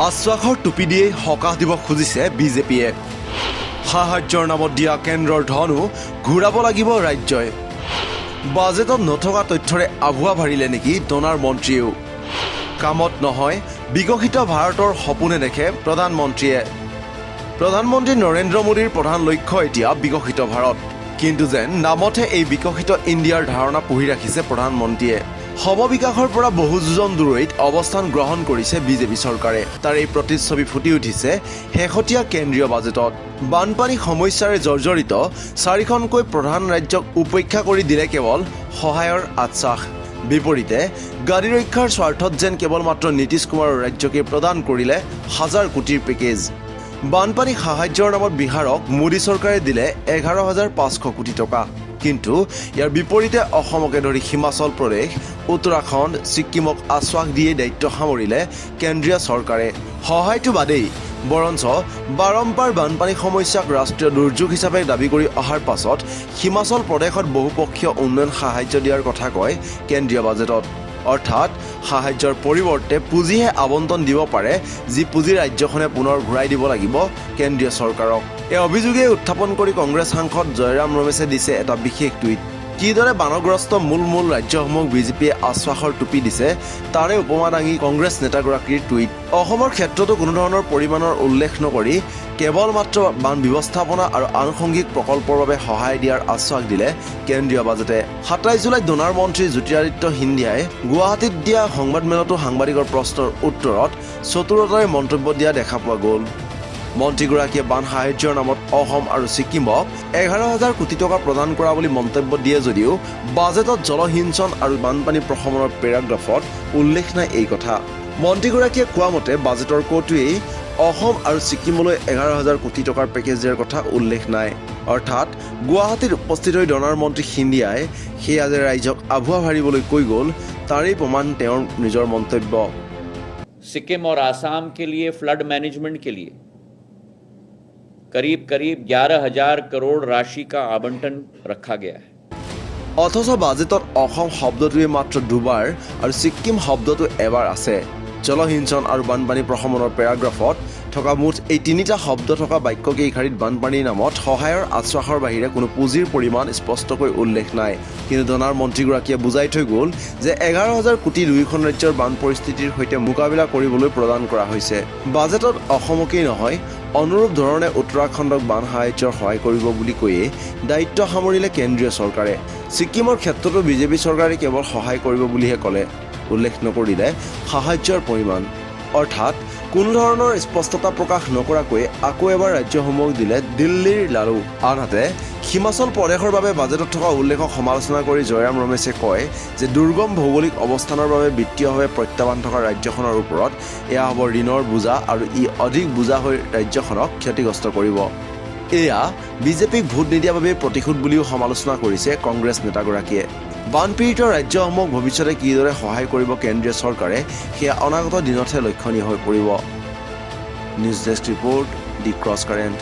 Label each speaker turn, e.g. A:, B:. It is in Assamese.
A: আশ্বাসৰ টুপি দিয়ে সকাহ দিব খুজিছে বিজেপিয়ে। সাহায্যৰ নামত দিয়া কেন্দ্ৰৰ ধনো ঘূৰাব লাগিব ৰাজ্যই। বাজেটত নথকা তথ্যৰে আভুৱা ভাৰিলে নেকি ডনাৰ মন্ত্ৰীয়েও। কামত নহয় বিকশিত ভাৰতৰ সপোনে দেখে প্ৰধানমন্ত্ৰীয়ে। প্ৰধানমন্ত্ৰী নৰেন্দ্ৰ মোদীৰ প্ৰধান লক্ষ্য এতিয়া বিকশিত ভাৰত, কিন্তু যেন নামতহে এই বিকশিত ইণ্ডিয়াৰ ধাৰণা পুহি ৰাখিছে প্ৰধানমন্ত্ৰীয়ে। সমবিকাশৰ পৰা বহু যোজন দূৰৈত অৱস্থান গ্ৰহণ কৰিছে বিজেপি চৰকাৰে। তাৰ এই প্ৰতিচ্ছবি ফুটি উঠিছে শেহতীয়া কেন্দ্ৰীয় বাজেটত। বানপানী সমস্যাৰে জৰ্জৰিত 4খনকৈ প্ৰধান ৰাজ্যক উপেক্ষা কৰি দিলে কেৱল সহায়ৰ আশ্বাস। বিপৰীতে গাড়ী ৰক্ষাৰ স্বাৰ্থত যেন কেৱল মাত্ৰ নীতিশ কুমাৰৰ ৰাজ্যকে প্ৰদান কৰিলে 1000 কোটিৰ পেকেজ। বানপানী সাহায্যৰ নামত বিহাৰক মোদী চৰকাৰে দিলে 11,500 কোটি টকা। কিন্তু ইয়াৰ বিপৰীতে অসমকে ধৰি হিমাচল প্ৰদেশ, উত্তৰাখণ্ড, ছিক্কিমক আশ্বাস দিয়ে দায়িত্ব সামৰিলে কেন্দ্ৰীয় চৰকাৰে। সহায়টো বাদেই বৰঞ্চ বাৰম্বাৰ বানপানী সমস্যাক ৰাষ্ট্ৰীয় দুৰ্যোগ হিচাপে দাবী কৰি অহাৰ পাছত হিমাচল প্ৰদেশত বহুপক্ষীয় উন্নয়ন সাহায্য দিয়াৰ কথা কয় কেন্দ্ৰীয় বাজেটত। অৰ্থাৎ সাহায্যৰ পৰিৱৰ্তে পুঁজিহে আবণ্টন দিব পাৰে, যি পুঁজি ৰাজ্যখনে পুনৰ ঘূৰাই দিব লাগিব কেন্দ্ৰীয় চৰকাৰক। এই অভিযোগে উত্থাপন কৰি কংগ্ৰেছ সাংসদ জয়ৰাম ৰমেশে দিছে এটা বিশেষ টুইট। কিদৰে বানগ্ৰস্ত মূল ৰাজ্যসমূহক বিজেপিয়ে আশ্বাসৰ টুপি দিছে তাৰে উপমা দাঙি কংগ্ৰেছ নেতাগৰাকীৰ টুইট। অসমৰ ক্ষেত্ৰতো কোনো ধৰণৰ পৰিমাণৰ উল্লেখ নকৰি কেৱল মাত্ৰ বান ব্যৱস্থাপনা আৰু আনুষংগিক প্ৰকল্পৰ বাবে সহায় দিয়াৰ আশ্বাস দিলে কেন্দ্ৰীয় বাজেটে। 27 জুলাইত ডনাৰ মন্ত্ৰী জ্যোতিৰাদিত্য সিন্ধিয়াই গুৱাহাটীত দিয়া সংবাদমেলতো সাংবাদিকৰ প্ৰশ্নৰ উত্তৰত চতুৰতাৰে মন্তব্য দিয়া দেখা পোৱা গ'ল। মন্ত্ৰীগৰাকীয়ে বান সাহায্যৰ নামত অসম আৰু ছিক্কিমক 11,000 কোটি টকা প্ৰদান কৰা বুলি মন্তব্য দিয়ে যদিও বাজেটত জলসিঞ্চন আৰু বানপানী প্ৰশমনৰ পেৰাগ্ৰাফত উল্লেখ নাই এই কথা। মন্ত্ৰীগৰাকীয়ে কোৱা মতে বাজেটৰ ক'তোৱেই অসম আৰু ছিক্কিমলৈ 11,000 কোটি টকাৰ পেকেজ দিয়াৰ কথা উল্লেখ নাই। অৰ্থাৎ গুৱাহাটীত উপস্থিত হৈ ডনাৰ মন্ত্ৰী সিন্ধিয়াই সেয়া যে ৰাইজক আভুৱা ভাৰিবলৈ কৈ গ'ল তাৰেই প্ৰমাণ তেওঁৰ নিজৰ মন্তব্য।
B: सिक्किम और आसाम के लिए फ्लड मैनेजमेंट के लिए करीब 11,000 करोड़ राशि का आवंटन रखा गया है।
A: অথচ বাজেটত অসম শব্দটোৱে মাত্ৰ দুবাৰ আৰু ছিক্কিম শব্দটো এবাৰ আছে। জলসিঞ্চন আৰু বানপানী প্ৰশমনৰ পেৰাগ্ৰাফত থকা মুঠ এই 3টা শব্দ থকা বাক্যকেইশাৰীত বানপানীৰ নামত সহায়ৰ আশ্বাসৰ বাহিৰে কোনো পুঁজিৰ পৰিমাণ স্পষ্টকৈ উল্লেখ নাই। কিন্তু ডনাৰ মন্ত্ৰীগৰাকীয়ে বুজাই থৈ গ'ল যে 11,000 কোটি 2খন ৰাজ্যৰ বান পৰিস্থিতিৰ সৈতে মোকাবিলা কৰিবলৈ প্ৰদান কৰা হৈছে। বাজেটত অসমকেই নহয় অনুৰূপ ধৰণে উত্তৰাখণ্ডক বান সাহায্যৰ সহায় কৰিব বুলি কৈয়ে দায়িত্ব সামৰিলে কেন্দ্ৰীয় চৰকাৰে। ছিক্কিমৰ ক্ষেত্ৰতো বিজেপি চৰকাৰে কেৱল সহায় কৰিব বুলিহে ক'লে, উল্লেখ নকৰিলে সাহায্যৰ পৰিমাণ। অৰ্থাৎ কোনো ধৰণৰ স্পষ্টতা প্ৰকাশ নকৰাকৈ আকৌ এবাৰ ৰাজ্যসমূহক দিলে দিল্লীৰ লালু। আনহাতে হিমাচল প্ৰদেশৰ বাবে বাজেটত থকা উল্লেখক সমালোচনা কৰি জয়ৰাম ৰমেশে কয় যে দুৰ্গম ভৌগোলিক অৱস্থানৰ বাবে বিত্তীয়ভাৱে প্ৰত্যাহ্বান থকা ৰাজ্যখনৰ ওপৰত এয়া হ'ব ঋণৰ বোজা আৰু ই অধিক বোজা হৈ ৰাজ্যখনক ক্ষতিগ্ৰস্ত কৰিব। এয়া বিজেপিক ভোট নিদিয়াৰ বাবে প্ৰতিশোধ বুলিও সমালোচনা কৰিছে কংগ্ৰেছ নেতাগৰাকীয়ে। বানপীড়িত ৰাজ্যসমূহক ভৱিষ্যতে কিদৰে সহায় কৰিব কেন্দ্ৰীয় চৰকাৰে সেয়া অনাগত দিনতহে লক্ষণীয় হৈ পৰিব। নিউজ ডেস্ক ৰিপৰ্ট, দি ক্ৰছ কাৰেণ্ট।